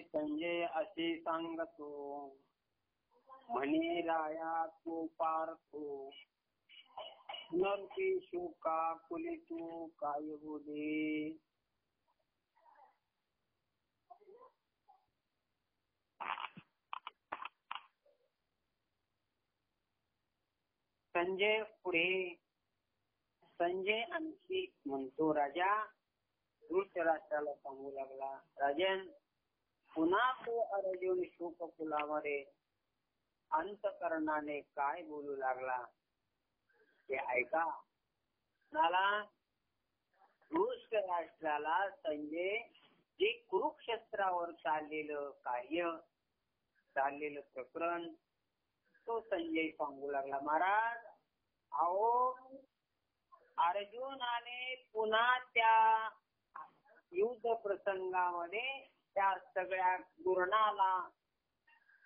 संजय असे सांगतो, म्हणे राया तो पार्थो, नरके शोका कुले तू काय बोले. संजय पुढे संजय आणखी म्हणतो, राजा धृतराष्ट्राला सांगू लागला, राजन पुन्हा तो अर्जुन शोक कुलामध्ये अंतकरणाने काय बोलू लागला ते ऐका. मला धृतराष्ट्राला संजय जे कुरुक्षेत्रावर चाललेलं कार्य, चाललेलं प्रकरण तो संजय सांगू लागला. महाराज अहो, अर्जुनाने पुन्हा त्या युद्ध प्रसंगामध्ये त्या सगळ्या गुरणाला,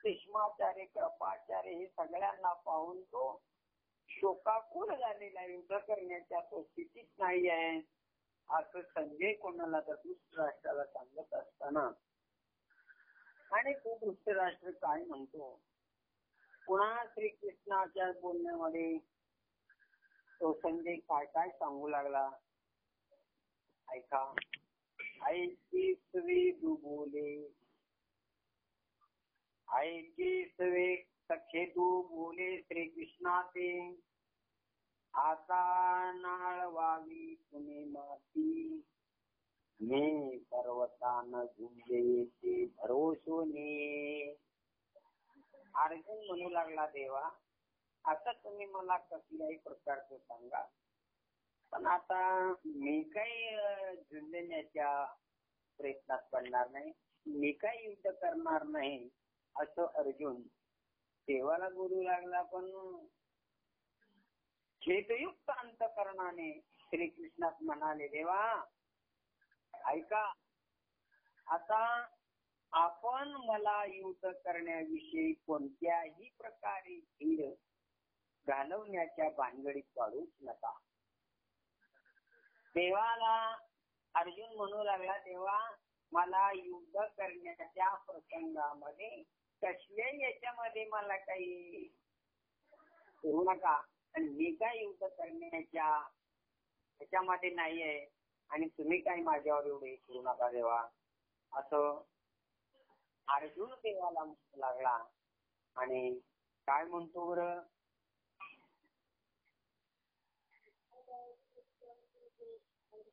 भीष्माचार्य, कृपाचार्य हे सगळ्यांना पाहून तो शोकाकुल झालेला, युद्ध करण्याच्या तो स्थितीत नाही आहे असं संजय कोणाला तर धृतराष्ट्राला सांगत असताना, आणि तो धृतराष्ट्र काय म्हणतो, पुन्हा श्रीकृष्णाच्या बोलण्यामध्ये तो संजय काय काय सांगू लागला ऐका. ऐकी सवे तू बोले, ऐकी सवे सखे तू बोले श्रीकृष्णाचे, आता नाळवावी तुम्ही माती, मी पर्वतान झुंजे ते भरोसोने. अर्जुन म्हणू लागला, देवा आता तुम्ही मला कसल्याही प्रकारचं सांगा, पण आता मी काही झुंजण्याच्या प्रयत्नात पडणार नाही, मी काही युद्ध करणार नाही असं अर्जुन देवाला बोलू लागला. पण खेदयुक्त अंतकरणाने श्रीकृष्णात म्हणाले, देवा ऐका, आता आपण मला युद्ध करण्याविषयी कोणत्याही प्रकारे धीर घालवण्याच्या भानगडीत पाडूच नका. देवाला अर्जुन म्हणू लागला, देवा मला युद्ध करण्याच्या प्रसंगामध्ये कसल्याही याच्यामध्ये मला काही करू नका, आणि मी काय युद्ध करण्याच्या ह्याच्यामध्ये नाही आहे, आणि तुम्ही काही माझ्यावर एवढे करू नका देवा असं अर्जुन देवाला म्हणू लागला. आणि काय म्हणतो बरं,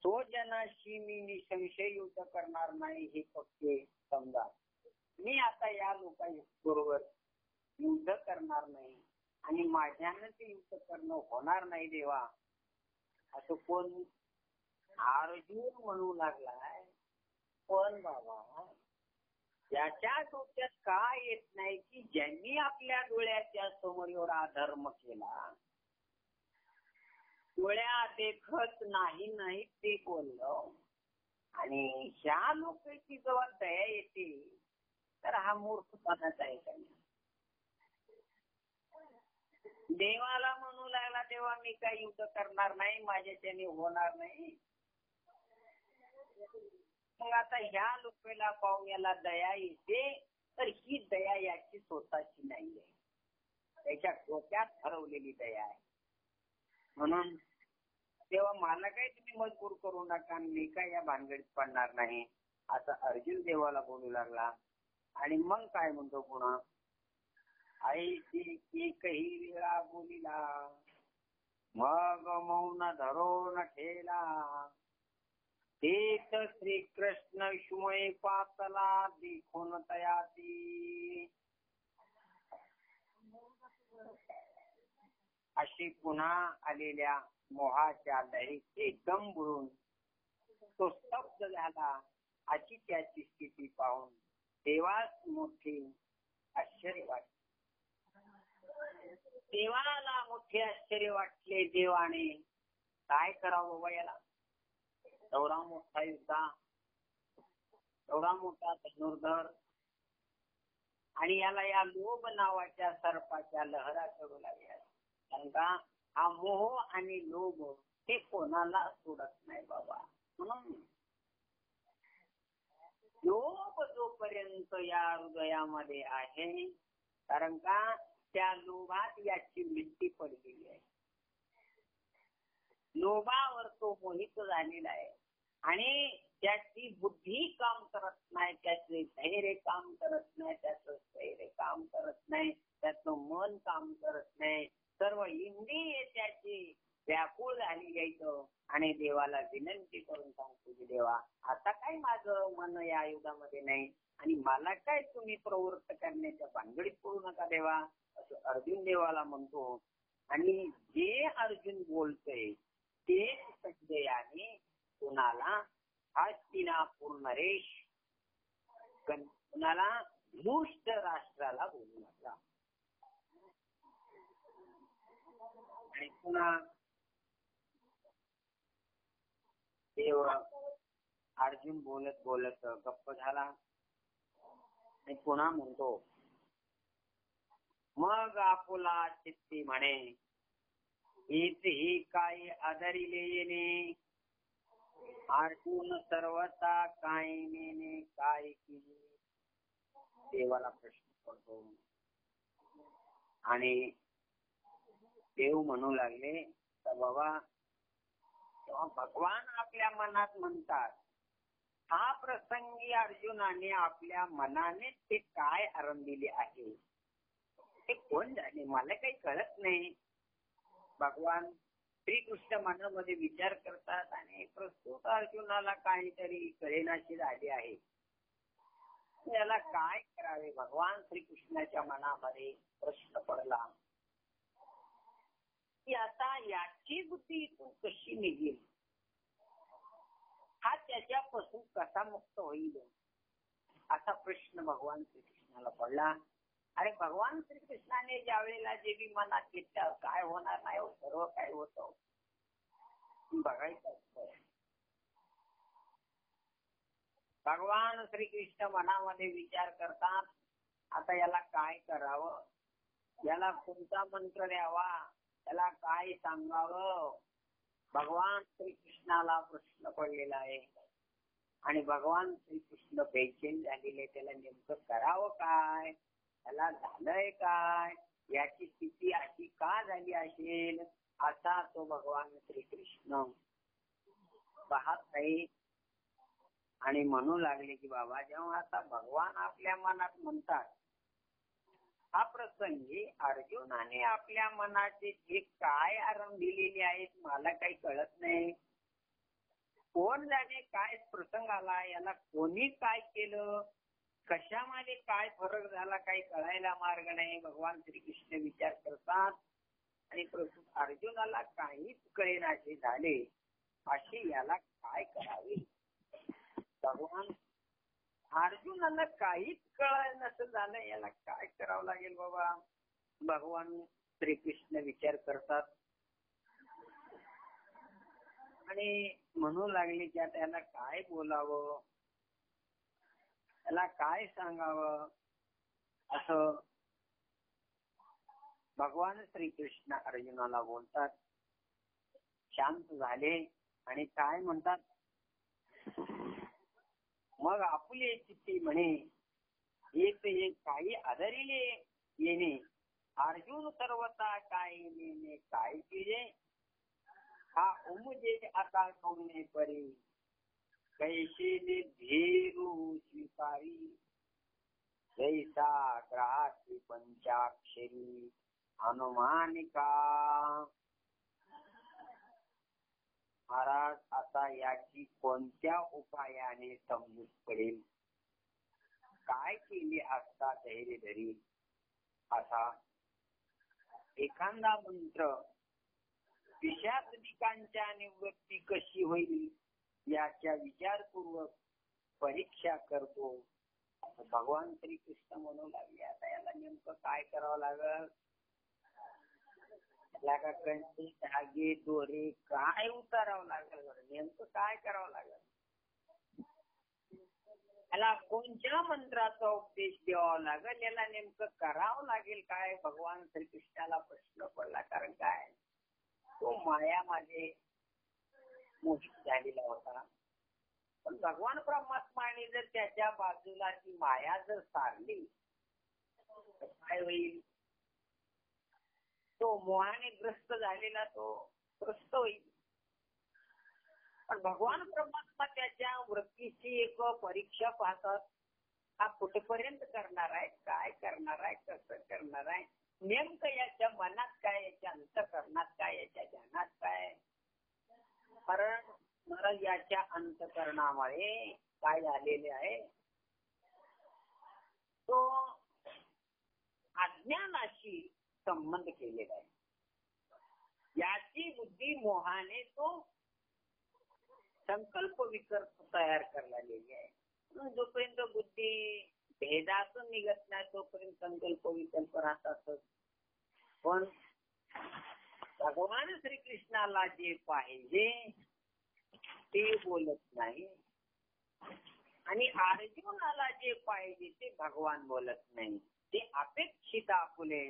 तो जनाशी मी निसंशय युद्ध करणार नाही हे फक्त समजा, मी आता या लोकांबरोबर युद्ध करणार नाही आणि माझ्यानं ते युद्ध करणं होणार नाही देवा असं कोण अर्जुन म्हणू लागलाय. पण बाबा याच्या डोक्यात काय येत नाही की ज्यांनी आपल्या डोळ्याच्या समोर एवढा अधर्म केला, डोळ्या देखत नाही ते बोललो, आणि ह्या लोकांची जेव्हा दया येते तर हा मूर्खपणाचा आहे का? देवाला म्हणू लागला, तेव्हा मी काही युद्ध करणार नाही, माझ्याच्याने होणार नाही. मग आता ह्या लोकांना पाहून याला दया येते, तर ही दया याची स्वतःची नाही आहे, त्याच्या डोक्यात ठरवलेली दया आहे. म्हणून तेव्हा मला काही तुम्ही मजबूर करू नका, मी काय या भानगडीत पडणार नाही असं अर्जुन देवाला बोलू लागला. आणि मग काय म्हणतो पुन्हा, आईची एकही वेळा बोलिला, मग मौन धरून ठेला, तेच श्रीकृष्ण शिवय पातला देखून तयाती. अशी पुन्हा आलेल्या मोहाच्या लहरीत एकदम बुडून तो स्तब्ध झाला. अशी त्याची स्थिती पाहून देवास मोठे आश्चर्य वाटले. देवाला मोठे आश्चर्य वाटले. देवाने काय करावं बाबा याला, एवढा मोठा युद्धा, एवढा मोठा धनुर्धर, आणि याला या लोभ नावाच्या सर्पाच्या लहरा चढू लागल्या. कारण का हा मोह आणि लोभ हे कोणाला सोडत नाही बाबा. म्हणून लोभ जोपर्यंत या हृदयामध्ये आहे, कारण का त्या लोभात याची वृत्ती पडलेली आहे. लोभावर तो मोहित झालेला आहे आणि त्याची बुद्धी काम करत नाही, त्याचे धैर्य काम करत नाही, त्याचं स्थैर्य काम करत नाही, त्याचं मन काम करत नाही. सर्व इंद्रिय त्याची व्याकुळ झाली घ्यायचं आणि देवाला विनंती करून सांगतो की देवा, आता काय माझं मन या युगामध्ये नाही आणि मला काय तुम्ही प्रवृत्त करण्याच्या भानगडीत पडू नका देवा, असं अर्जुन देवाला म्हणतो. आणि जे अर्जुन बोलतोय तेच संजयाने कुणाला हस्तिनापूर नरेश, कुणाला दुष्ट राष्ट्राला बोलू लागला. आणि पुन्हा देव अर्जुन बोलत बोलत गप्प झाला आणि पुन्हा म्हणतो, मग आपुला चित्ती म्हणे, ही काही आदरिले येणे, अर्जुन सर्वता काय नेने काय केले. देवाला प्रश्न पडतो आणि देव म्हणू लागले, तर बाबा तेव्हा भगवान आपल्या मनात म्हणतात, हा प्रसंगी अर्जुनाने आपल्या मनाने ते काय आरंभिले आहे, ते कोण झाले मला काही कळत नाही. भगवान श्रीकृष्ण मनामध्ये विचार करतात आणि प्रस्तुत अर्जुनाला काहीतरी कळेनाशी झाली आहे. याला काय करावे, भगवान श्रीकृष्णाच्या मनामध्ये प्रश्न पडला की आता याची बुद्धी इथून कशी निघेल, हा त्याच्यापासून कसा मुक्त होईल, असा प्रश्न भगवान श्रीकृष्णाला पडला. अरे भगवान श्रीकृष्णाने ज्या वेळेला देवी मनात घेतलं, काय होणार नाही सर्व काय होतं बघायचं असतं. भगवान श्रीकृष्ण मनामध्ये विचार करतात, आता याला काय करावं, याला कोणता मंत्र द्यावा, याला काय सांगावं. भगवान श्रीकृष्णाला प्रश्न पडलेला आहे आणि भगवान श्रीकृष्ण बेचैन झालेले, त्याला नेमकं करावं काय, त्याला झालंय काय, याची स्थिती अशी का झाली असेल, असा तो भगवान श्रीकृष्ण पाहत नाही. आणि म्हणू लागले की बाबा, जेव्हा आता भगवान आपल्या मनात म्हणतात, हा प्रसंगी अर्जुनाने आपल्या मनाचे जे काय आरंभिलेले आहेत मला काही कळत नाही. कोण जाणे काय प्रसंग आला, याला कोणी काय केलं, कशामध्ये काय फरक झाला, काही कळायला मार्ग नाही. भगवान श्रीकृष्ण विचार करतात आणि प्रस्तुत अर्जुनाला काहीच कळेनासे झाले, असे याला काय करावे. भगवान अर्जुनाला काहीच कळायला नसेल झालं, याला काय करावं लागेल बाबा. भगवान श्रीकृष्ण विचार करतात आणि म्हणू लागले की आता याला काय बोलावं, याला काय सांगावं. असं भगवान श्रीकृष्ण अर्जुनाला बोलतात. शांत झाले आणि काय म्हणतात, मग आपुले चित्ती म्हणे, एक काही आदरिले येणे, अर्जुन सर्वता काय नेणे काय केले, हा उमजे आता कौने परी, कैसे धीरू स्वीकारी, जैसा ग्रासी पंचाक्षरी हनुमानिका. महाराज, आता याची कोणत्या उपायाने समजूत पडेल, काय केले असता धैर्य धरी, असा एखादा मंत्र विषादिकांच्या निवृत्ती कशी होईल याच्या विचारपूर्वक परीक्षा करतो, असं भगवान श्रीकृष्ण म्हणू लागले. आता याला नेमकं काय करावं लागल, याला का कंठी धागे दोरे काय उतारावं लागेल, नेमकं काय करावं लागेल, याला कोणत्या मंत्राचा उपदेश द्यावा लागेल, याला नेमकं करावं लागेल काय. भगवान श्रीकृष्णाला प्रश्न पडला. कारण काय, तो मायामध्ये मोहित झालेला होता. पण भगवान परमात्माने जर त्याच्या बाजूला ती माया जर सारली तर काय होईल? तो मोहाने ग्रस्त झालेला तो ग्रस्त होईल. पण भगवान परमात्मा त्याच्या वृत्तीची एक परीक्षा पाहतात. हा कुठेपर्यंत करणार आहे, काय करणार आहे, कसं करणार आहे, नेमकं याच्या मनात काय, याच्या अंतःकरणात काय, याच्या ध्यानात काय. कारण महाराज याच्या अंतःकरणामध्ये काय झालेले आहे, तो अज्ञानाशी संबंध केलेला आहे. याची बुद्धी मोहाने तो संकल्प विकल्प तयार करलेली आहे. जोपर्यंत बुद्धी भेदातून निघत नाही तोपर्यंत संकल्प विकल्प राहतातच. पण भगवान श्रीकृष्णाला जे पाहिजे ते बोलत नाही आणि अर्जुनाला जे पाहिजे ते भगवान बोलत नाही. ते अपेक्षित आपुले,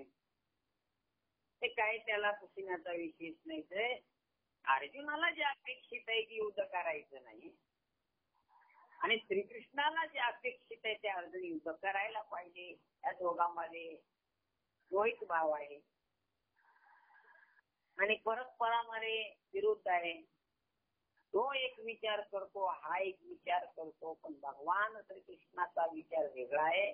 ते काय त्याला पुसण्याचा विशेष नाही. ते अर्जुनाला जे अपेक्षित आहे की युद्ध करायचं नाही आणि श्रीकृष्णाला जे अपेक्षित आहे ते अर्जुन युद्ध करायला पाहिजे. या दोघांमध्ये द्वैत भाव आहे आणि परस्परामध्ये विरुद्ध आहे. तो एक विचार करतो, हा एक विचार करतो. पण भगवान श्रीकृष्णाचा विचार वेगळा आहे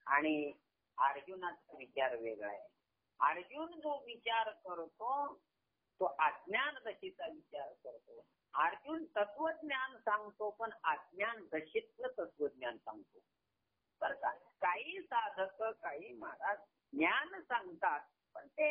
आणि अर्जुनाचा विचार वेगळा आहे. अर्जुन जो विचार करतो तो अज्ञान दशेचा विचार करतो. अर्जुन तत्वज्ञान सांगतो पण अज्ञान दशेतलं तत्वज्ञान सांगतो. तर काही साधक, काही महाराज ज्ञान सांगतात पण ते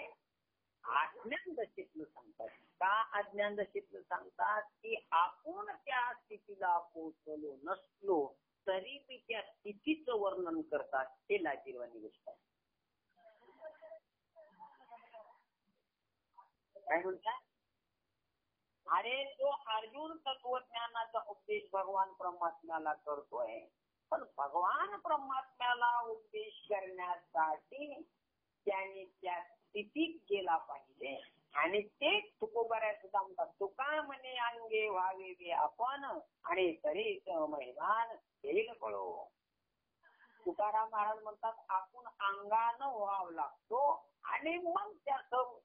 अज्ञान दशेतलं सांगतात. का अज्ञान दशेतलं सांगतात? की आपण त्या स्थितीला पोहोचलो नसलो तरी बी त्या स्थितीचं वर्णन करतात. हे लाजीरवाणी गोष्ट आहे. काय म्हणतात? अरे तो अर्जुन तत्वज्ञानाचा उपदेश भगवान परमात्म्याला करतोय पण भगवान परमात्म्याला उपदेश करण्यासाठी त्याने त्या स्थितीत गेला पाहिजे. आणि ते तुकोबाऱ्या सुद्धा म्हणतात, तुका म्हणे अंगे व्हावे बे आपण आणि तरी मैदान येईल कळो. तुकाराम महाराज म्हणतात आपण अंगानं व्हावं लागतो आणि मग त्याचं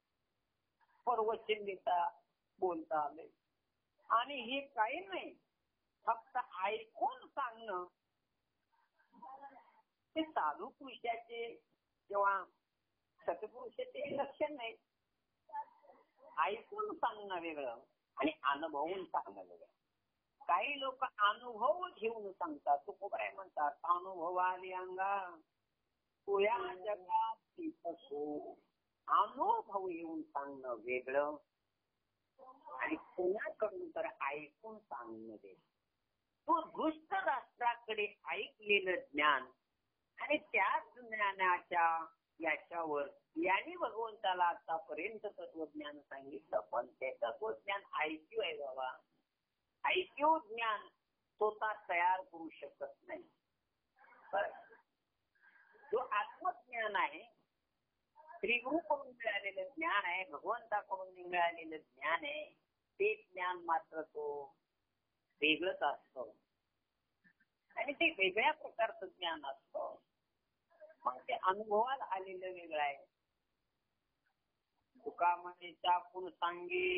प्रवचन देता बोलता आले. आणि हे काही नाही फक्त ऐकून सांगणं ते साधू पुरुषाचे किंवा सतपुरुषाचे लक्षण नाही. ऐकून सांगणं वेगळं आणि अनुभवून सांगणं वेगळं. काही लोक अनुभव घेऊन सांगतात. तुकोबाराय म्हणतात अनुभवाली अंगा तुया जगात असो. अनुभव येऊन सांगणं वेगळं आणि कोणाकडून तर ऐकून सांगणं वेगळं. तो दुष्ट राष्ट्राकडे ऐकलेलं ज्ञान आणि त्याच ज्ञानाच्या याच्यावर यांनी भगवंताला आतापर्यंत तत्वज्ञान सांगितलं पण ते तत्वज्ञान ऐक्यू आहे बाबा. ऐक्यू ज्ञान स्वतः तयार करू शकत नाही. जो आत्मज्ञान आहे, श्रीगुरूकडून मिळालेलं ज्ञान आहे, भगवंताकडून मिळालेलं ज्ञान आहे, ते ज्ञान मात्र तो वेगळंच असतं आणि ते वेगळ्या प्रकारचं ज्ञान असतं. मग ते अनुभवाला आलेलं वेगळं आहे. तुका म्हणजे चाकून सांगे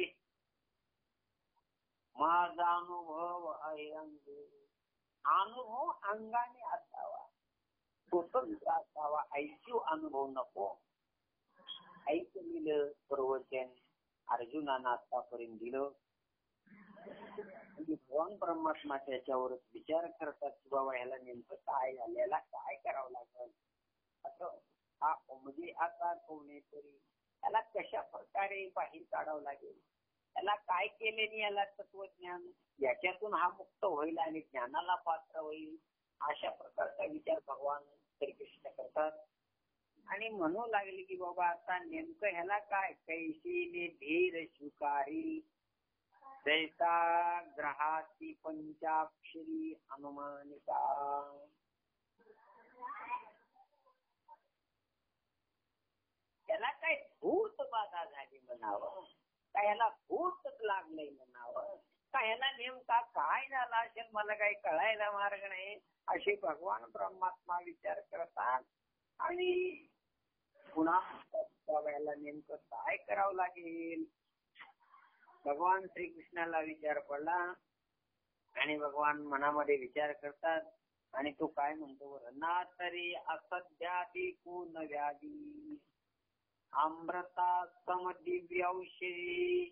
माझा अनुभव आहे अंगे. अनुभव अंगाने असावा, स्वतंत्र असावा. ऐक्यू अनुभव नको. ऐकलेलं प्रवचन अर्जुनानं आतापर्यंत दिलं. भगवान परमात्मा त्याच्यावर विचार करतात की बाबा ह्याला नेमकं काय झालेला, काय करावं लागेल. असं हा म्हणजे आता कोणीतरी त्याला कशा प्रकारे बाहेर काढावं लागेल, त्याला काय केल्याने याला तत्वज्ञान याच्यातून हा मुक्त होईल आणि ज्ञानाला पात्र होईल, अशा प्रकारचा विचार भगवान श्रीकृष्ण करतात. आणि म्हणू लागले की बाबा आता नेमकं ह्याला काय, कैशीने धीर स्वीकारी जैसा ग्रहाची पंचाक्षरी अनुमानिका. त्याला काय भूत बाधा झाली म्हणावं, काय याला भूत लागलंय म्हणावं, याला नेमका काय झाला असेल मला काही कळायला मार्ग नाही असे भगवान परमात्मा विचार करतात. आणि पुन्हा याला नेमकं काय करावं लागेल. भगवान श्रीकृष्णाला विचार पडला आणि भगवान मनामध्ये विचार करतात आणि तो काय म्हणतो, ना तरी असध्याती पूर्ण व्याधी अमृता सम दिव्य औषधी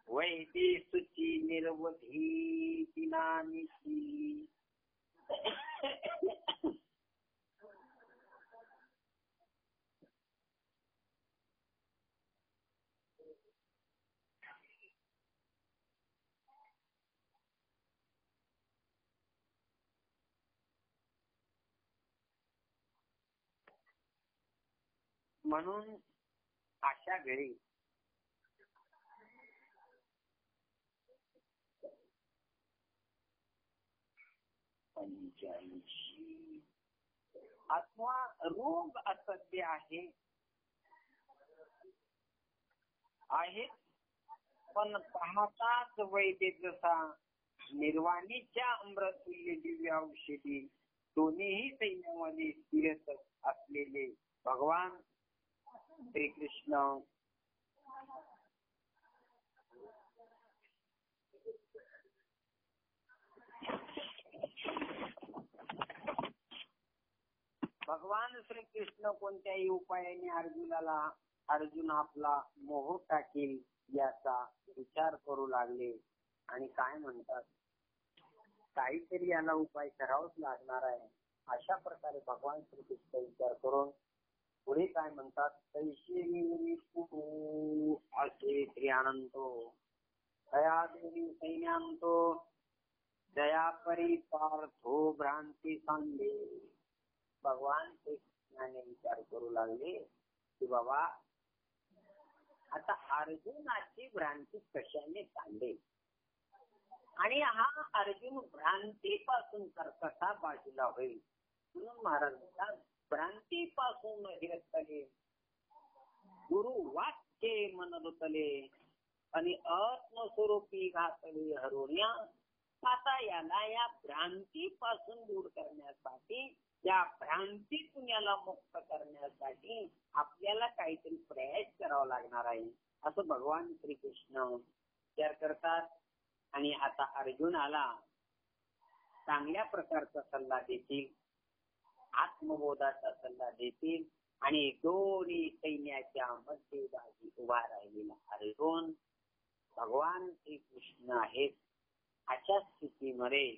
वैदी सुची निर्वधी दिनानिशी. म्हणून अशा वेळी अथवा रोग असत्य आहेत पण पाहताच वैद्य जसा निर्वाणीच्या अमृतुल्य दिव्य औषधी दोन्हीही सैन्यामध्ये स्थिरत असलेले भगवान श्रीकृष्ण कोणत्याही उपायाने अर्जुन आपला मोह टाकेल याचा विचार करू लागले आणि काय म्हणतात, काहीतरी याला उपाय करावाच लागणार आहे. अशा प्रकारे भगवान श्रीकृष्ण विचार करून पुढे काय म्हणतात, असे स्त्रियानंतो दया देवी सैन्यांतो दया परिपार्थो भ्रांती सांगे. भगवान श्रीकृष्णाने विचार करू लागले की बाबा आता अर्जुनाची भ्रांती कशाने सांगेल आणि हा अर्जुन भ्रांतीपासून कसा बाजूला होईल. म्हणून महाराज म्हणतात भ्रांतीपासून हिरतले गुरु वाक्ये मनोतले आणि आत्मस्वरूपी घातले हरोण्या. आता याला या भ्रांतीपासून दूर करण्यासाठी, या भ्रांतीतून याला मुक्त करण्यासाठी आपल्याला काहीतरी प्रयास करावा लागणार आहे असं भगवान श्रीकृष्ण विचार करतात. आणि आता अर्जुनाला चांगल्या प्रकारचा सल्ला देतील, आत्मबोधाचा सल्ला देतील आणि दोन्ही सैन्याच्या मध्यभागी उभा राहिलेला अर्जुन भगवान श्रीकृष्ण आहेत अशा स्थितीमध्ये.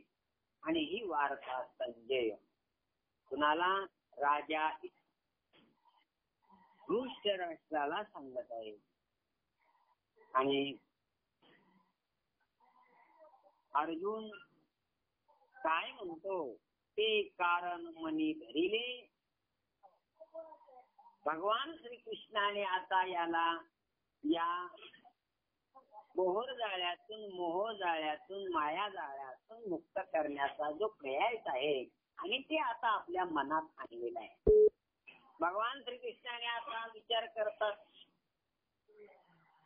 आणि ही वार्ता संजय कुणाला, राजा धृतराष्ट्राला सांगत आहे. आणि अर्जुन काय म्हणतो ते कारण मनी धरिले. भगवान श्रीकृष्णाने आता याला या मोह जाळ्यातून माया जाळ्यातून मुक्त करण्याचा जो प्रयास आहे आणि ते आता आपल्या मनात आणलेला आहे. भगवान श्रीकृष्णाने आता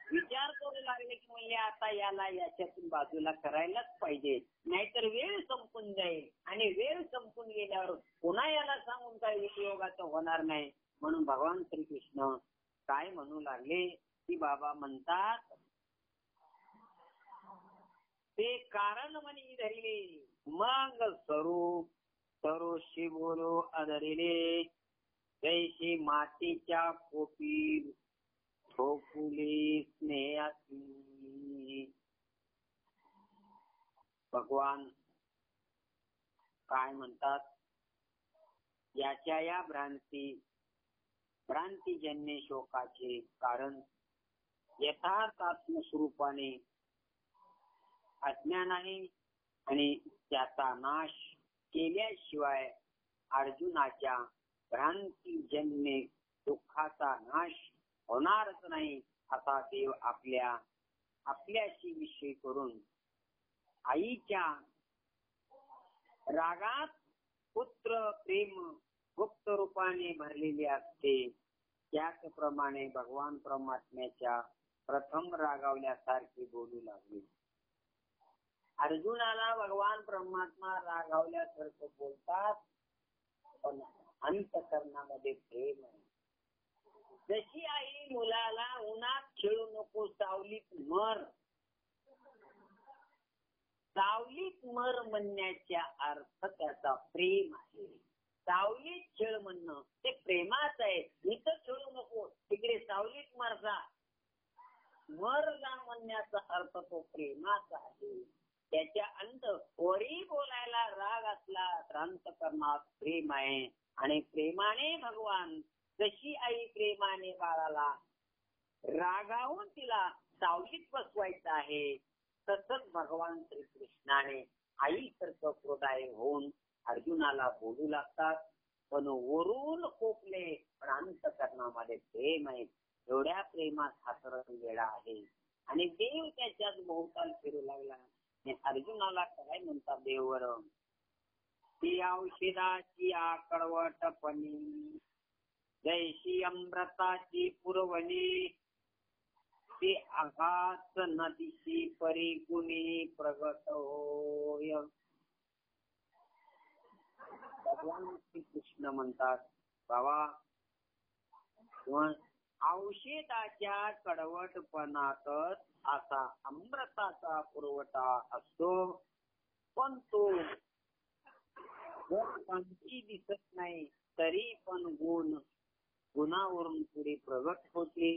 विचार करू लागले की म्हणजे आता याला याच्यातून बाजूला करायलाच पाहिजे, नाहीतर वेळ संपून जाईल आणि वेळ संपून गेल्यावर पुन्हा याला सांगून काही उपयोगाचं होणार नाही. म्हणून भगवान श्रीकृष्ण काय म्हणू लागले की बाबा म्हणतात ते कारण म्हणी धरिले मग स्वरूप सरोशी बोलो आदरिले जैशी मातीच्या पोपी ठोकुली स्नेहाची. भगवान काय म्हणतात, याच्या या भ्रांतीजन्य शोकाचे कारण यथार्थ आत्मस्वरूपाने अज्ञान आहे आणि त्याचा नाश केल्याशिवाय अर्जुनाच्या भ्रांतीजन्य दुःखाचा नाश होणारच नाही असा देव आपल्याशी विषय करून आईच्या रागात पुत्र प्रेम गुप्त रूपाने भरलेले असते. त्याचप्रमाणे भगवान परमात्म्याच्या प्रथम रागावल्यासारखे बोलू लागले. अर्जुनाला भगवान परमात्मा रागावल्यासारखं बोलतात, पण अंतःकरणामध्ये प्रेम आहे. जशी आई मुलाला उन्हात खेळू नको, सावलीत मर, सावलीत मर म्हणण्याच्या अर्थ त्याचा प्रेम आहे. सावलीत खेळ म्हणणं ते प्रेमाच आहे. इथं खेळू नको, तिकडे सावलीत मरजा, मरजा म्हणण्याचा अर्थ तो प्रेमाचा आहे. त्याच्या अंत वरी बोलायला राग असला तर अंतःकरणात प्रेम आहे. आणि प्रेमाने भगवान, जशी आई प्रेमाने बाळाला रागावून तिला सावलीत बसवायचं आहे, तसंच भगवान श्रीकृष्णाने आईसारखं हृदय होऊन अर्जुनाला बोलू लागतात. पण वरून कोपले, पण अंतःकरणामध्ये प्रेम आहे. एवढ्या प्रेमात हातरत वेळा आहे. आणि देव त्याच्यात भोवताल फिरू लागला. अर्जुनाला काय म्हणतात देववर, ती औषधाची आकडवटपणी, जैशी अमृताची पुरवणी, ती आघात नदीशी परी गुणी प्रगट होय. भगवान श्रीकृष्ण म्हणतात, बाबा औषधाच्या कडवटपणातच असा अमृताचा पुरवठा असतो. पण तो कोणती दिसत नाही तरी पण गुणावरून पुढे प्रगट होते.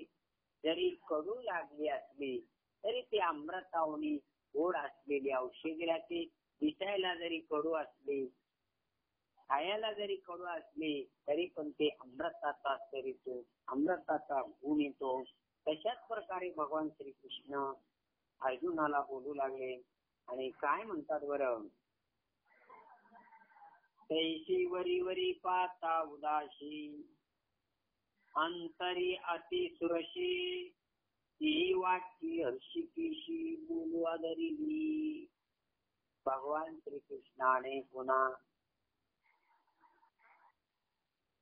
जरी कडू लागली असली तरी ते अमृतावनी गोड असलेली औषधी राहते. दिसायला जरी कडू असले, खायला जरी कडू असले तरी पण ते अमृताचा तरीतो, अमृताचा गुण येतो. तशाच प्रकारे भगवान श्रीकृष्ण अर्जुनाला बोलू लागले. आणि काय म्हणतात बरं, तैशी वरी वरी पाता उदाशी, अंतरी अति सुरशी, ती वाटती हर्षिकीशी बोलू आदरिली. भगवान श्रीकृष्णाने पुन्हा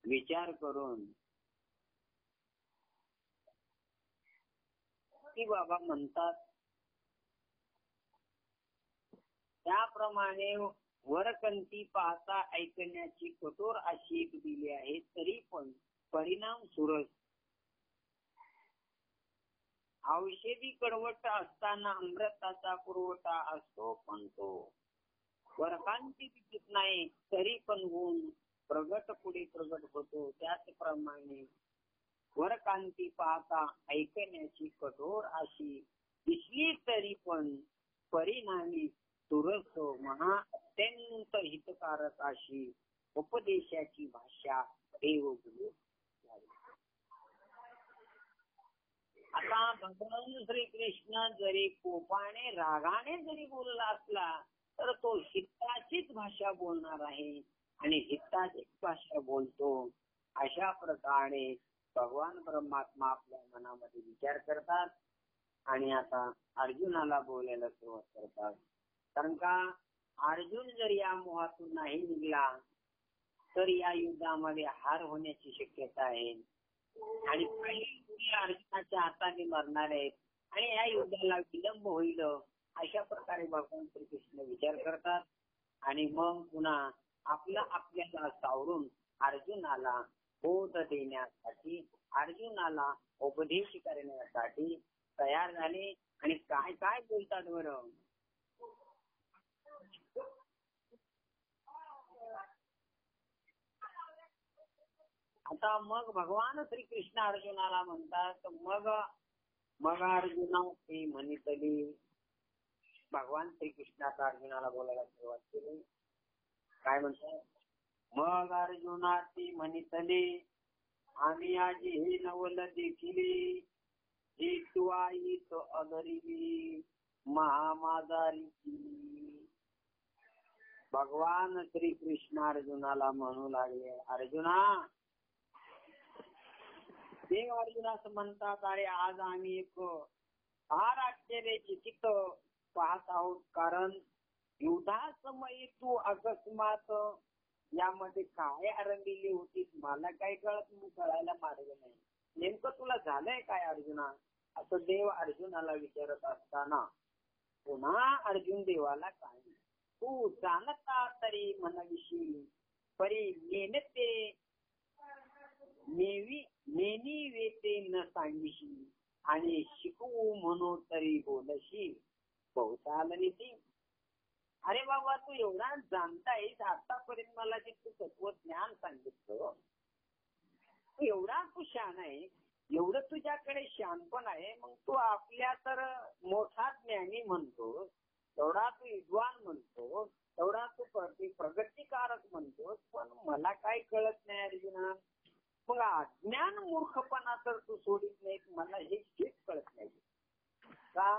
विचार करून की बाबा म्हणतात त्याप्रमाणे वरकंती पाहता ऐकण्याची कठोर अशी दिली आहे, तरी पण परिणाम सुरस. औषधी कडवट असताना अमृताचा पुरवठा असतो, पण तो वरकांती दिसत नाही तरी पण गुण प्रगट पुढे प्रगट होतो. त्याचप्रमाणे वरकांती पाहता ऐकण्याची कठोर अशी दिसली तरी पण परिणामी सुरस महा अत्यंत हितकारक अशी उपदेशाची भाषा देवगुरु. आता भगवान श्रीकृष्ण जरी कोपाने रागाने जरी बोलला असला तर तो हिताचीच भाषा बोलणार आहे आणि हिताचीच भाषा बोलतो. अशा प्रकारे भगवान परमात्मा आपल्या मनामध्ये विचार करतात आणि आता अर्जुनाला बोलायला सुरुवात करतात. कारण का अर्जुन जर या मोहातून नाही निघला तर या युद्धामध्ये हार होण्याची शक्यता आहे आणि काही अर्जुनाच्या हाताने मरणार आहेत आणि या युद्धाला विलंब होईल. अशा प्रकारे भगवान श्रीकृष्ण विचार करतात आणि मग पुन्हा आपल्याला सावरून अर्जुनाला बोध देण्यासाठी, अर्जुनाला उपदेश करण्यासाठी तयार झाले. आणि काय काय बोलतात बरं, आता मग भगवान श्रीकृष्ण अर्जुनाला म्हणतात, मग अर्जुना ते म्हणितली. भगवान श्रीकृष्णाचा अर्जुनाला बोलायला सुरुवात केली. काय म्हणतात, मग अर्जुना ती म्हणितली, आम्ही आजी हे नवल देखिली, जी तू आई तो अगरिली महामादारीची. भगवान श्रीकृष्ण अर्जुनाला म्हणू लागले, अर्जुना, देव अर्जुनास म्हणतात, अरे आज आम्ही एक फार आश्चर्याची चित्त पाहत आहोत. कारण युद्धासमयी तू अकस्मात यामध्ये काय आरंभिली होतीस मला काही कळायला मार्ग नाही. नेमकं तुला झालंय काय अर्जुना, असं देव अर्जुनाला विचारत असताना पुन्हा अर्जुन देवाला काय तू जाणता तरी मनविशी परी नेनते नेनी वेते न सांगिशी आणि शिकवू म्हणू तरी बोलशी बहुताल नीती. अरे बाबा तू एवढा जाणतायस आतापर्यंत मला जे तू तत्वज्ञान सांगितलं तू एवढा तू शहाणा आहे एवढं तुझ्याकडे शहाणपण आहे मग तू आपल्या तर मोठा ज्ञानी म्हणतो तेवढा तू विद्वान म्हणतो तेवढा तू प्रगतीकारक म्हणतो पण मला काय कळत नाही अर्जुना. मग अज्ञान मूर्खपणा तर तू सोडित नाही मला हेच कळत नाही का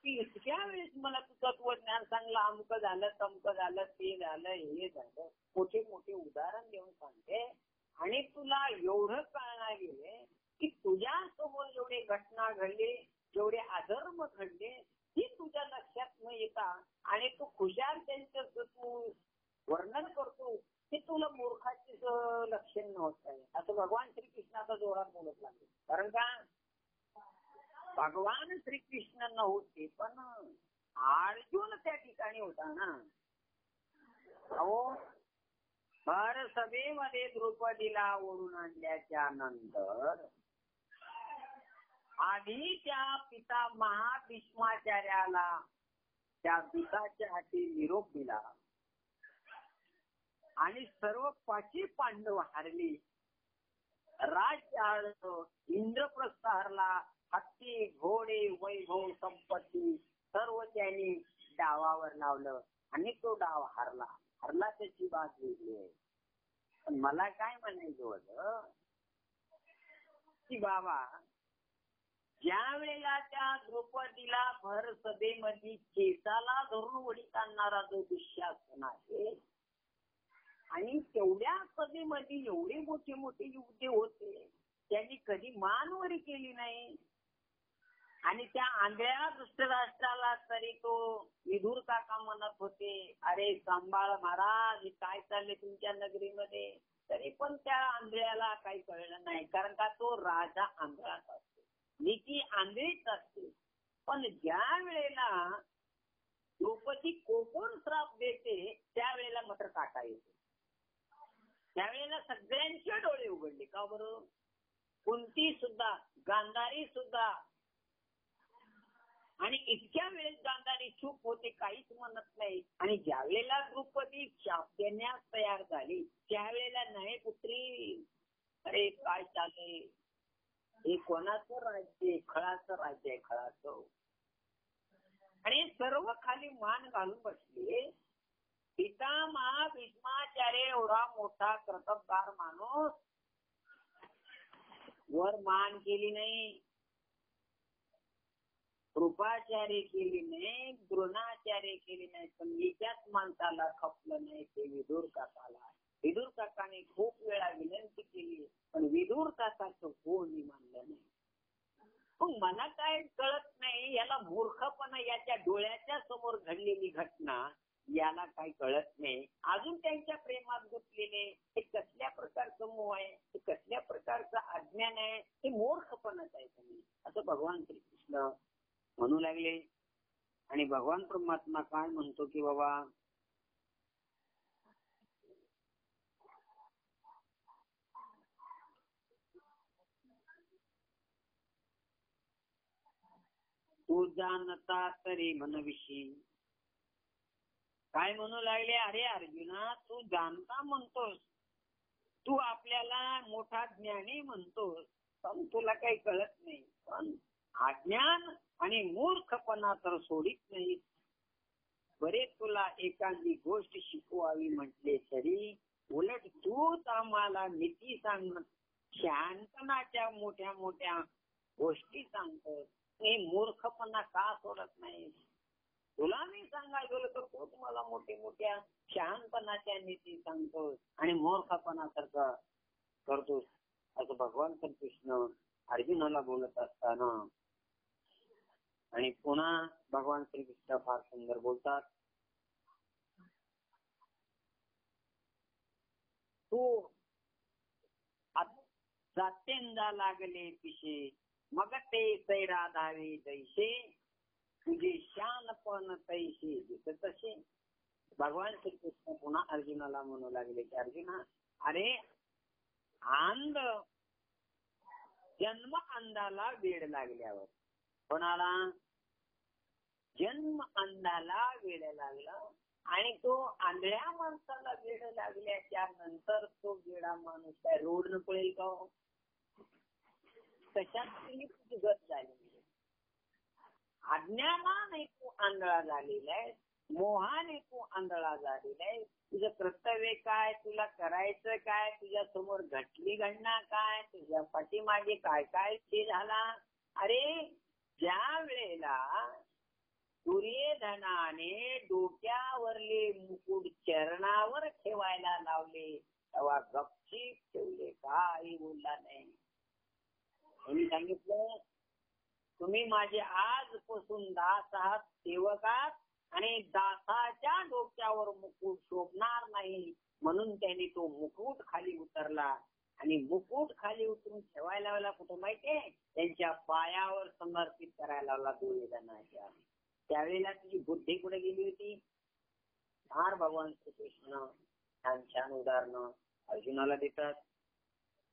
की इतक्या वेळेस मला तू तत्वज्ञान सांगलं अमकं झालं तमकं झालं ते झालं हे झालं मोठे मोठे उदाहरण देऊन सांगते आणि तुला एवढं कळणार गेले की तुझ्या समोर जेवढे घटना घडले जेवढे अधर्म घडले ही तुझ्या लक्षात न येता आणि तू खुशाल त्यांचं तू वर्णन करतो ते तुला मूर्खाचे लक्षण नव्हतं आहे असं भगवान श्रीकृष्णाचा जोरात बोलत लागले. कारण का भगवान श्रीकृष्ण नव्हते पण अर्जुन त्या ठिकाणी होता ना. अहो भर सभेमध्ये द्रौपदीला ओढून आणल्याच्या नंतर आधी त्या पिता महाभीष्माचार्याला त्या पिताच्या हाती निरोप दिला आणि सर्व 5 पांडव हारली. राज्य हरलं, इंद्रप्रस्थ हरला, हत्ती घोडे वैभव संपत्ती सर्व त्यांनी डावावर लावलं आणि तो डाव हरला त्याची बात वेगळी आहे. पण मला काय म्हणायचं होतं की बाबा ज्या वेळेला त्या द्रौपदीला भर सभेमध्ये केसाला धरून वडीत आणणारा जो दुःशासन आहे आणि तेवढ्या सभेमध्ये एवढे मोठे मोठे युद्ध होते त्यांनी कधी मानवरी केली नाही. आणि त्या आंधळ्या धृतराष्ट्राला तरी तो विदुर काका म्हणत होते अरे सांभाळ महाराज काय चालले तुमच्या नगरीमध्ये तरी पण त्या आंधळ्याला काही कळलं नाही कारण का तो राजा आंधळाच असतो नीती आंधळीच असते. पण ज्या वेळेला द्रौपदी कोकण श्राप देते त्यावेळेला मात्र काटा येतो. त्यावेळेला सगळ्यांचे डोळे उघडले का बरं. कुंती सुद्धा गांधारी सुद्धा आणि इतक्या वेळेस गांधारी चूप होते काहीच म्हणत नाही. आणि ज्या वेळेला द्रौपदी शाप देण्यास तयार झाली त्यावेळेला नाही पुत्री अरे काय चाललंय हे कोणाचं राज्य आहे खळाचं राज्य आहे खळाचं. आणि सर्व खाली मान घालून बसले. पिता महाभीष्माचार्य एवढा मोठा कर्तबगार माणूस वर मान केली नाही कृपाचार्य केली नाही द्रोणाचार्य केली नाही पण एकाच माणसाला खपलं नाही ते विदुर काकाला. विदुर काकाने खूप वेळा विनंती केली पण विदुर काकाचं कोणी मानलं नाही. मग मला काय कळत नाही याला मूर्खपणा याच्या डोळ्याच्या समोर घडलेली घटना याला काही कळत नाही. अजून त्यांच्या प्रेमात गुंतलेले हे कसल्या प्रकारचं मोह आहे हे कसल्या प्रकारचं अज्ञान आहे हे मूर्खपणाच आहे तुम्ही असं भगवान श्रीकृष्ण म्हणू लागले. आणि भगवान परमात्मा काय म्हणतो की बाबा तू जाणता तरी मनविशी काय म्हणू लागले अरे अर्जुना तू जाणता म्हणतोस तू आपल्याला मोठा ज्ञानी म्हणतोस पण तुला काही कळत नाही. पण अज्ञान आणि मूर्खपणा तर सोडित नाही. बरे तुला एखादी गोष्ट शिकवावी म्हटले तरी उलट तूच आम्हाला नीती सांग शहाणपणाच्या मोठ्या मोठ्या गोष्टी सांगतोस. हे मूर्खपणा का सोडत नाही. तुला मी सांगायला गेलो तर तूच मला मोठ्या मोठ्या शहाणपणाच्या नीती सांगतोस आणि मूर्खपणासारखं करतोस असं भगवान श्रीकृष्ण अर्जुनाला बोलत असताना. आणि पुन्हा भगवान श्रीकृष्ण फार सुंदर बोलतात तू जातेंदा लागले पिशे मग ते सैरा धावे जैसे तुझे शानपण तैसे दिसत तसे. भगवान श्रीकृष्ण पुन्हा अर्जुनाला म्हणू लागले की अर्जुना, अरे अंध जन्म अंधाला वेड लागल्यावर, कोणाला? जन्म अंधाला वेड लागलं आणि तो आंधळ्या माणसाला वेड लागल्याच्या नंतर तो वेडा माणूस काय रोडनं पळेल का? तशात तुझी गत झाली. अज्ञानाने तू आंधळा झालेला आहे, मोहाने तू आंधळा झालेला आहे. तुझं कर्तव्य काय, तुला करायचं काय, तुझ्या समोर घटली घडना काय, तुझ्या पाठीमागे काय काय ते झाला. अरे ज्या वेळेला दुर्योधनाने डोक्यावरले मुकुट चरणावर ठेवायला लावले तेव्हा गपचीप ठेवले, काही बोलला नाही. त्यांनी सांगितलं, तुम्ही माझे आजपासून दास आहात, सेवक आहात आणि दासाच्या डोक्यावर मुकुट शोभणार नाही म्हणून त्यांनी तो मुकुट खाली उतरला आणि मुकुट खाली उतरून ठेवायला लावला कुठं माहितीये? त्यांच्या पायावर समर्पित करायला लावला दुर्योधनाच्या. त्यावेळेला तुझी बुद्धी कुठे गेली होती? फार भगवान श्रीकृष्ण छान छान उदाहरणं अर्जुनाला देतात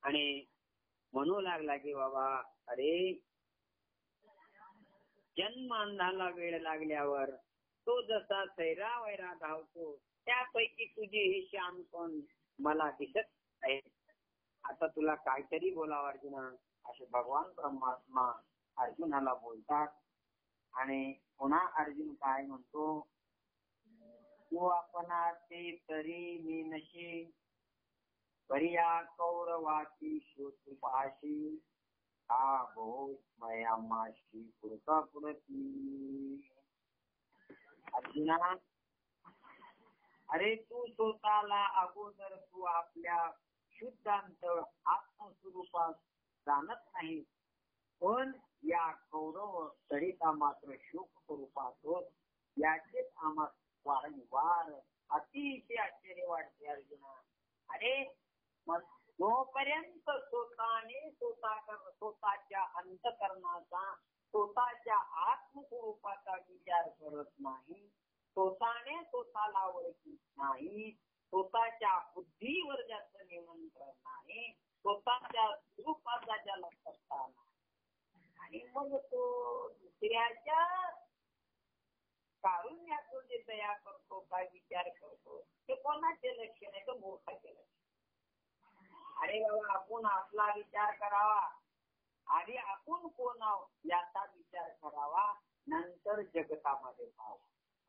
आणि म्हणू लागला की बाबा, अरे जन्म अंधाला वेळ लागल्यावर तो जसा सैरावैरा धावतो त्यापैकी तुझे हे शहाणपण मला दिसत आहे. आता तुला काहीतरी बोलावं अर्जुना, असे भगवान परमात्मा अर्जुनाला बोलतात. आणि पुन्हा अर्जुन काय म्हणतो, तू आपणा ते तरी मी नशी परिया कौरवाची श्रोतृपाशी हा भो मयामाशी पुरता पुरती. अर्जुना, अरे तू स्वतःला अगोदर तू आपल्या शुद्धांत आत्मस्वरूपात जाणत नाही, पण या कौरव तरीता मात्र शोक स्वरूपात होत. याचेच आम्हा वारंवार अतिशय आश्चर्य वाटते अर्जुना. अरे मग जोपर्यंत स्वतःच्या अंतःकरणाचा, स्वतःच्या आत्मस्वरूपाचा विचार करत नाही, स्वतःने स्वतःला ओळखत नाही, स्वतःच्या बुद्धीवर जास्त नियंत्रण नाही, स्वतःच्या स्वरूपाचा ज्याला सत्ता नाही आणि मग तो दुसऱ्याच्या कारुण्यातून जे दया करतो, काय विचार करतो, ते कोणाचे लक्षण आहे? तर मूर्खाचे लक्षण. अरे बाबा, आपण आपला विचार करावा, आधी आपण कोण आहोत याचा विचार करावा, नंतर जगतामध्ये पाहावं.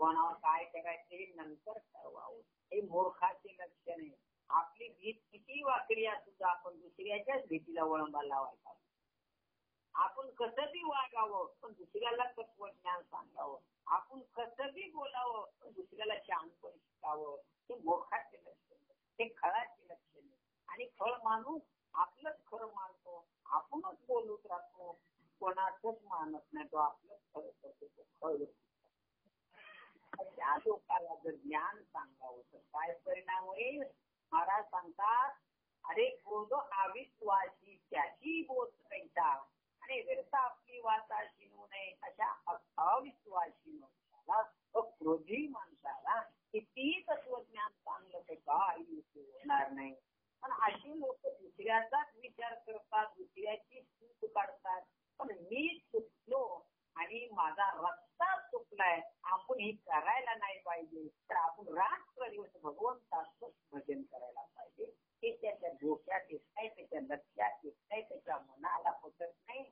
कोणावर काय करायचे नंतर ठरवावं. हे मूर्खाचे लक्षण आहे. आपली भीत किती वाकडी सुद्धा आपण दुसऱ्याच्याच भीतीला वळंबा लावायचा. आपण कसं बी वागावं पण दुसऱ्याला तत्वज्ञान सांगावं, आपण कसं बी बोलावं पण दुसऱ्याला शांतपण शिकावं. हे मूर्खाचे लक्षण, हे खळाचे लक्षण. आणि खळ माणूस आपलंच खरं मानतो, आपणच बोलत राहतो, कोणाचंच मानत नाही, तो आपलंच खरं करतो, खळ. त्या लोकांना जर ज्ञान सांगावं तर काय परिणाम होईल? महाराज सांगतात, अरे क्रोध अविश्वासी त्याची बोध कैसा आणि व्यर्थ आपली वाचा शिनू नये अशा अविश्वासी माणसाला, क्रोधी माणसाला कितीही तत्वज्ञान सांगलं तर काही होणार नाही. पण अशी लोक दुसऱ्याचाच विचार करतात, दुसऱ्याची चूक काढतात. पण मी चुकलो आणि माझा रस्ता चुकलाय, आपण हे करायला नाही पाहिजे, तर आपण रात्र दिवस भगवंताचं भजन करायला पाहिजे. हे त्याच्या डोक्यात येत नाही, त्याच्या लक्षात येत नाही, त्याच्या मनाला पटत नाही.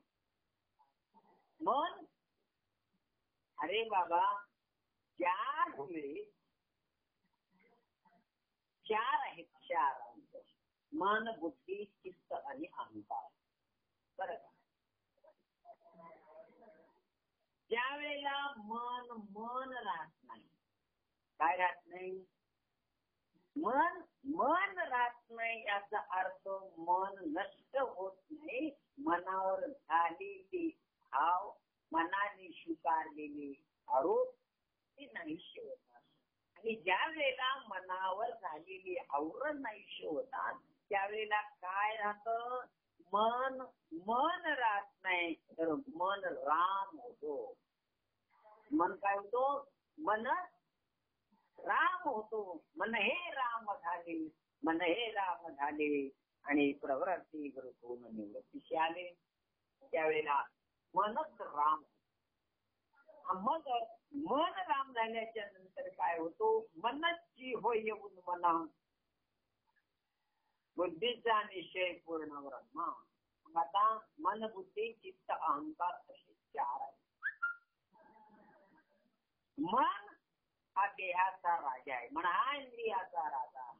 मन, अरे बाबा, ज्या वेळी चार आहेत, चार अंत: मन, बुद्धी, चित्त आणि अहंकार. बरं का? ज्या वेळेला मन राहत नाही, काय राहत नाही? मन राहत नाही याचा अर्थ मन नष्ट होत नाही. मनावर झालेली भाव, मनाने स्वीकारलेले आरोप ते नाहीसे होतात. आणि ज्या वेळेला मनावर झालेली आवरण नाहीसे होतात त्यावेळेला काय राहतं? मन राहत नाही तर मन राम होतो. मन काय होतो? मन राम होतो. मन हे राम झाले, मन हे राम झाले आणि प्रवृत्ती करून निवृत्तीशी आले. त्यावेळेला मनच राम. मग मन राम झाल्याच्या नंतर काय होतो? मनची होय येऊन मना, बुद्धीचा निश्चय पूर्ण ब्रह्मा. आता मन, बुद्धी, चित्त, अहंकार असे 4 आहे. मन हा देहाचा राजा आहे. मन हा इंद्रियाचा राजा.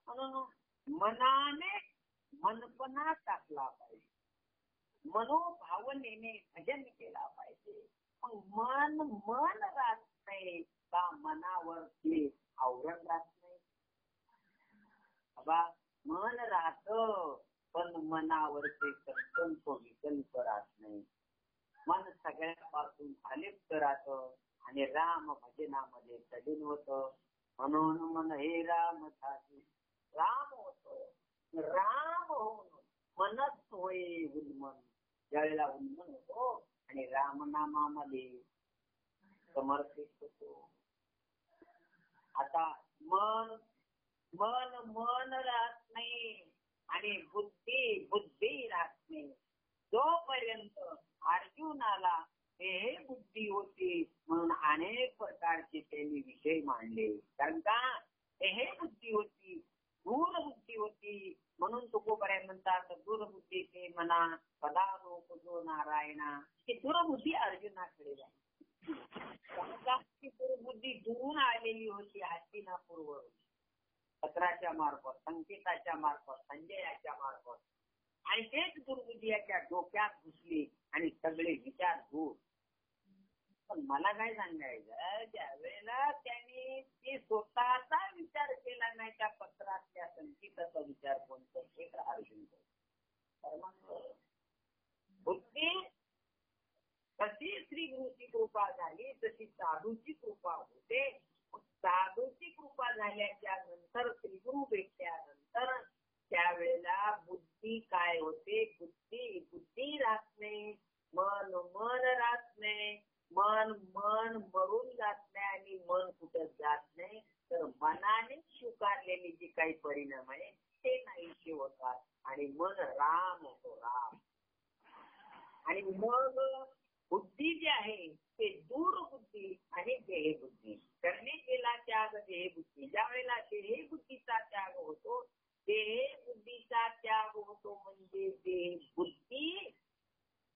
म्हणून मनाने मनपणा टाकला पाहिजे. मनोभावनेने भजन केला पाहिजे. मन राहत नाही का मनावरती आवरण राहत नाही? बाबा मन राहत पण मनावरचे संकल्प विकल्प राहत नाही. मन सगळ्यापासून अलिप्त राहत आणि राम भजनामध्ये तलीन होत. म्हणून मन हे राम झाले, राम होत. राम होऊन मनच होय उन्मन. ज्यावेळेला उन्मन होतो आणि रामनामामध्ये समर्पित होतो. आता मन राहत नाही आणि बुद्धी राहत नाही. जोपर्यंत अर्जुनाला हे बुद्धी होती म्हणून अनेक प्रकारचे त्यांनी विषय मांडले. कारण का हे बुद्धी होती, दूरबुद्धी होती. म्हणून तुकोबराय म्हणतात दूरबुद्धी ते म्हणा पदालोक जो नारायणा. ही दूरबुद्धी अर्जुनाकडे आहे. दूरबुद्धी दुरून आलेली होती हस्तिनापूरवरून. पत्राच्या मार्फत, संकेताच्या मार्फत, संजयाच्या मार्फत. आणि तेच दुर्बुद्धी याच्या डोक्यात घुसली आणि सगळे विचार दूर. पण मला काय सांगायचं, ज्यावेळेला त्यांनी ते स्वतःचा विचार केला नाही त्या पत्रातल्या संकेताचा विचार कोण करते? अर्जुन. बुद्धी कशी श्री गुरुची कृपा झाली तशी साधूची कृपा होते. साधूची कृपा झाल्याच्या नंतर श्रीगुरु भेटल्यानंतर त्यावेळेला बुद्धी काय होते? बुद्धी राहत नाही. मन राहत नाही. मन मरून जात नाही आणि मन कुठं जात नाही. तर मनाने स्वीकारलेले जे काही परिणाम आहे ते नाहीसे होतात आणि मन राम होतो. राम. आणि मग बुद्धी जी आहे ते दूर बुद्धी आणि देहबुद्धी. करणे केला त्याग देहबुद्धी. ज्या वेळेला देहबुद्धीचा त्याग होतो, देहबुद्धीचा त्याग होतो म्हणजे देहबुद्धी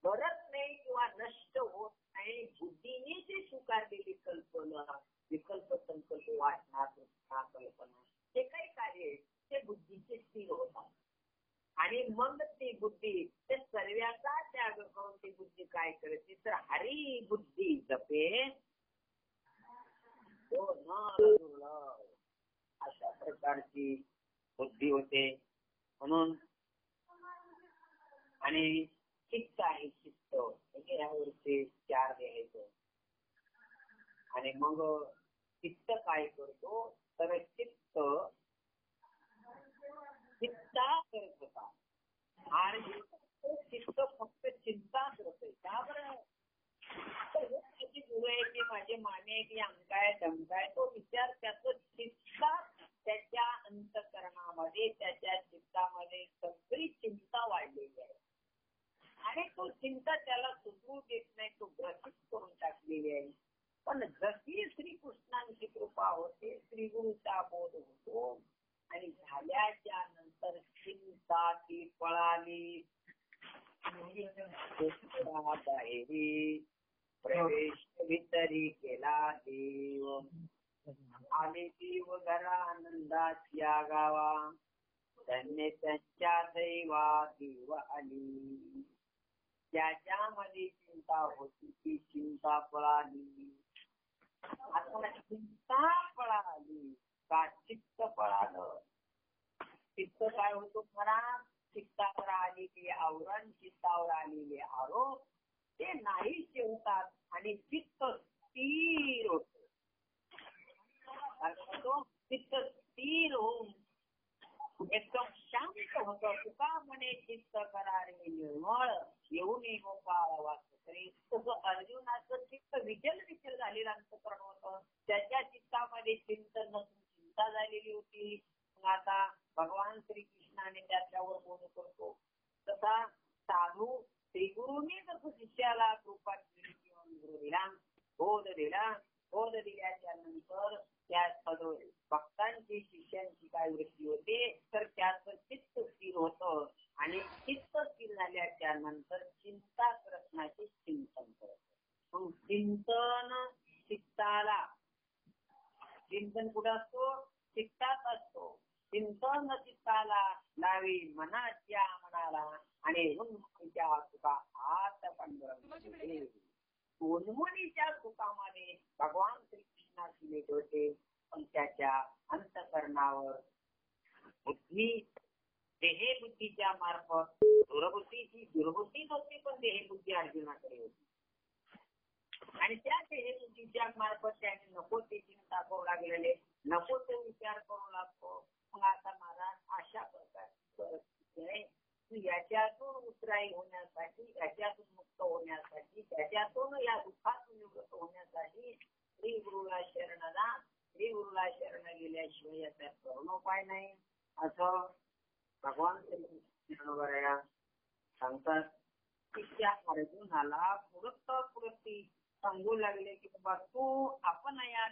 मरत नाही किंवा नष्ट होत नाही. बुद्धीने जे स्वीकारलेली कल्पना, विकल्प, संकल्प, वासना, कल्पना जे काही कार्य आहे ते बुद्धीचे स्थिर होतात. आणि मग ती बुद्धी ते सर्वांचा त्याग करून ती बुद्धी काय करते? तर हरी बुद्धी जपे अशा प्रकारची बुद्धी होते. म्हणून आणि चित्त आहे. चित्त म्हणजे यावरचे 4 द्यायचं. आणि मग चित्त काय करतो? तर चित्ता करत होता. आणि चित्त फक्त चिंता करतोय. का बरं? त्याची गुरु आहे की माझे माने की अंकाय धमकाय तो विचार त्याचं चित्ता त्याच्या अंतःकरणामध्ये त्याच्या चित्तामध्ये सगळी चिंता वाढलेली आहे. आणि तो चिंता त्याला सुधरू देत नाही. तो ग्रसित करून टाकलेली आहे. पण जशी श्रीकृष्णांची कृपा होते, श्री गुरुचा बोध होतो आणि झाल्याच्या नंतर चिंता ती पळाली. प्रवेश भीतरी केला देव. आले देव घरा आनंदाची गावा. धन्य त्यांच्या दैवा देव आली. ज्याच्यामध्ये चिंता होती ती चिंता पळाली. आता चिंता पळाली का चित्त पळालं? चित्त काय होतो? खरा चित्तावर आलेले आवरण, चित्तावर आलेले आरोप ते नाही होतात आणि चित्त स्थिर होत. चित्त स्थिर होऊन एकदम शांत होतं तुका म्हणे चित्त करारे निर्मळ येऊन गोपाळ वास करी. तसं अर्जुनाचं चित्त विचल विचल झालेलं अंतःकरण होतं. त्याच्या चित्तामध्ये चिंतन नसून चिंता झालेली होती. मग आता भगवान श्रीकृष्णाने त्याच्यावर बोध करतो. तसा साधू श्रीगुरूंनी जसं शिष्याला कृपा केली किंवा दिला बोध दिला. बोध दिल्याच्या नंतर त्या भक्तांची शिष्यांची काय वृत्ती होते तर त्याचं चित्त स्थिर होतं आणि चित्त स्थिर झाल्याच्या नंतर चिंता कृष्णाचे चिंतन करत. मग चिंतन चित्ताला चिंतन कुठं असतो चित्तात असतो. चिंतन चित्ताला लावी मनाच्या मनाला आणि रुंदीच्या तुका आत पांडुरंग. उन्मनीच्या सुखामध्ये भगवान श्रीकृष्णाची भेट होते. पण त्याच्या अंतःकरणावर बुद्धी देहे बुद्धीच्या मार्फत दुर्बुद्धीची दुर्बुद्धीच होती पण देहे बुद्धी अर्जुनाकडे होती. आणि त्या देहे बुद्धीच्या मार्फत त्याने नको ते चिंता करू लागलेले नको ते विचार करू लागतो. मग आता महाराज अशा प्रकारची परिस्थिती आहे. याच्यातून उतराई होण्यासाठी याच्यातून मुक्त होण्यासाठी त्याच्यातून या दुःखातून निवृत्त होण्यासाठी श्री गुरुला शरण जा. श्री गुरुला शरण गेल्याशिवाय याचा करणोपाय नाही असं भगवान श्रीकृष्ण सांगतात. की त्या अर्जुनाला पुरती सांगू लागले की बाबा तू आपण या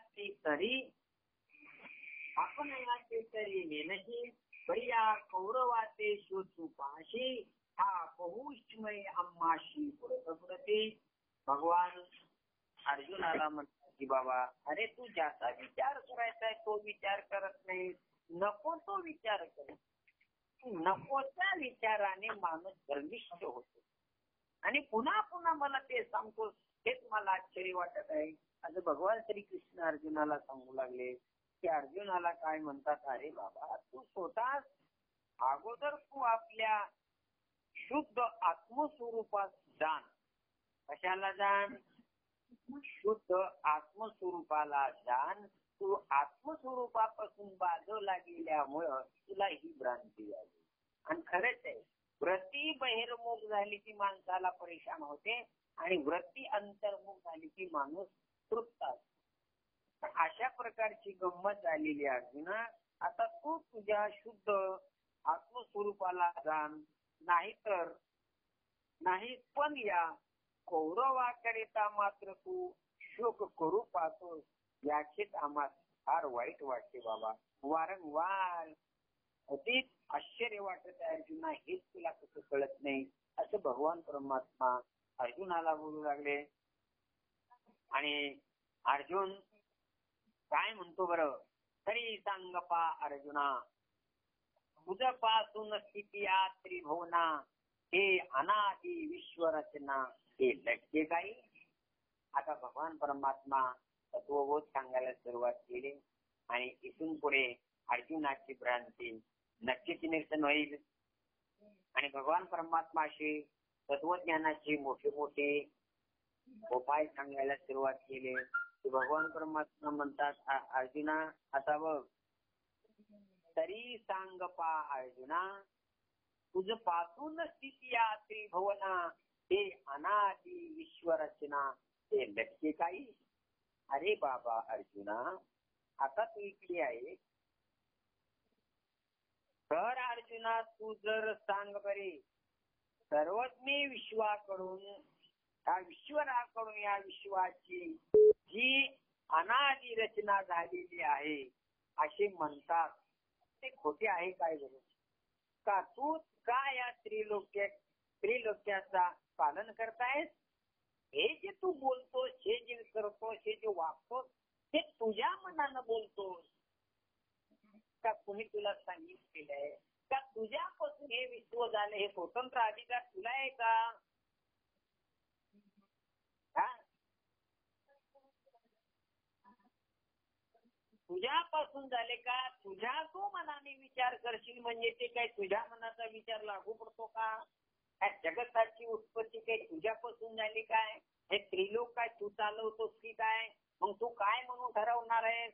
तरी नेनशी बरिया कौरवाते शोचुपाशी हा बहुष्मय आम्हाशी पुरते. भगवान अर्जुनाला म्हणतात की बाबा अरे तू ज्याचा विचार करायचा आहे तो विचार करत नाही. नको तो विचार कर. नकोच्या विचाराने माणूस गर्विष्ठ होतो आणि पुन्हा पुन्हा मला ते सांगतोस हेच मला आश्चर्य वाटत आहे असं भगवान श्रीकृष्ण अर्जुनाला सांगू लागले. की अर्जुनाला काय म्हणतात अरे बाबा तू स्वतः अगोदर तू आपल्या शुद्ध आत्मस्वरूपात जाण. कशाला जाण शुद्ध आत्मस्वरूपाला जाण. तू आत्मस्वरूपापासून बाजूला गेल्यामुळं तुला ही भ्रांती झाली. आणि खरंच आहे वृत्ती बहिर्मुख झाली की माणसाला परेशान होते आणि वृत्ती अंतर्मुख झाली की माणूस तृप्त असतो. अशा प्रकारची गंमत झालेली अर्जुना. आता तू तुझ्या शुद्ध आत्मस्वरूपाला जाण नाही पण या कौरवाकरिता मात्र तू शोक करू पाहतोस याचेच आम्हाला फार वाईट वाटते बाबा. वारंवार अतिच आश्चर्य वाटत आहे अर्जुना हेच तुला कसं कळत नाही असं भगवान परमात्मा अर्जुनाला बोलू लागले. आणि अर्जुन काय म्हणतो बरं तरी सांगपा अर्जुना तुझ पासून स्थिती या त्रिभुवना हे अनादि विश्वरचना हे लटके काही. आता भगवान परमात्मा तत्वबोध सांगायला सुरुवात केली आणि इथून पुढे अर्जुनाची भ्रांती नक्कीच निरसन होईल. आणि भगवान परमात्माशी तत्वज्ञानाचे मोठे मोठे उपाय सांगायला सुरुवात केली. भगवान परमात्मा म्हणतात अर्जुना आता बघ तरी सांग पा अर्जुना तुझ पासून स्थिती या त्रिभुवना हे अनादि विश्वरचना हे लटके काही. अरे बाबा अर्जुना आता तू इकडे आहे तर अर्जुना तू जर सांग बरे सर्वज्ञ विश्वाकडून या विश्वराकडून या विश्वाची जी अनादि रचना झालेली आहे असे म्हणतात ते खोटे आहे काय बरोबर का. तू का या त्रिलोक्याचा पालन करतायस. हे जे तू बोलतोस हे जे करतोस हे जे वागतोस हे तुझ्या मनानं बोलतोस का कुणी तुला सांगितलेलं आहे का तुझ्यापासून हे विश्व झाले हे स्वतंत्र अधिकार तुला आहे का. तुझ्यापासून झाले का तुझ्या तू मनाने विचार करशील म्हणजे ते काय तुझ्या मनाचा विचार लागू पडतो का. जगताची उत्पत्ती काही तुझ्यापासून झाली काय. हे त्रिलोक काय तू चालवतोस की काय. मग तू काय म्हणून ठरवणार आहेस.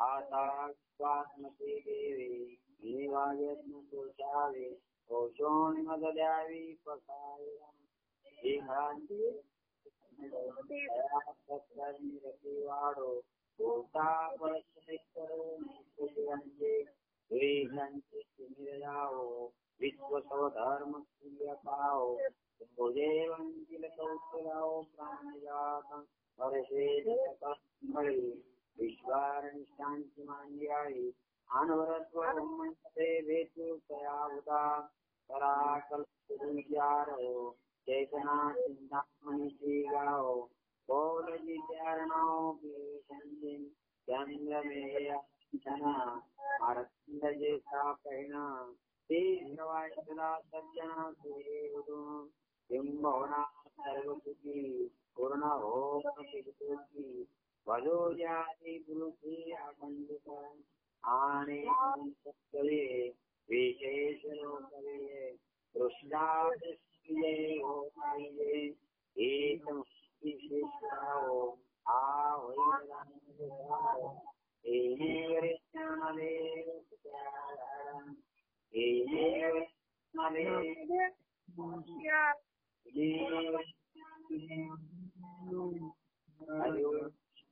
आता स्वात्मते देवे निवायत्न सोचावे ओशोन्मद द्यावी पकाय वाढो पोटा विश्व धर्म पाओ देवंतिल कौशलाओ प्राणजात विश्वारणी शांती मांडियाळी अनवरत्व भेटू तयावता पराकल्पो चेतना चिंतामणि गाओ बोल जित्यारणाओ चंद्र में आरतिंद जैसा कहना तेजवायला सज्जना सुरेवदु बिंबवना सर्वसुखी पूर्ण हो प्रतिगुरुकी वजो जाति गुरुकी अखंडित आने कवे विशेष लोकवे कृष्णादे हो कवे एक विशेषाओ आ वैराग्य एने ज्ञानवे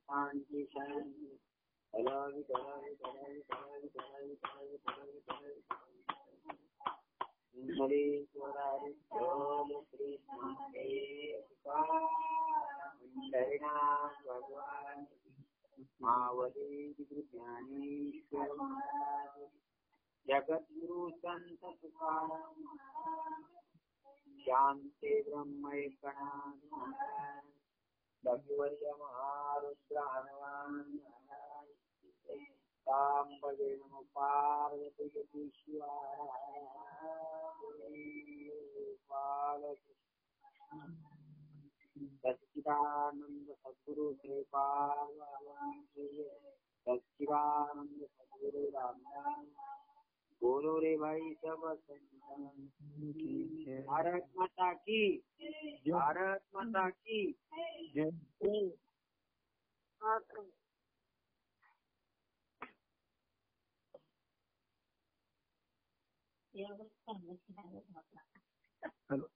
शांति शांति भगवान मावली ज्ञानेश्वर जगत गुरु संत तुकाराम शांति ब्रह्म भगवर्य महारुद्र हनुमान भजे नमो पार्वती सच्चिदानंद सद्गुरु श्रीपाद सच्चिदानंद सद्गुरु रामदास बोलो रे भाई सब भारत माता की भारत माता की हेलो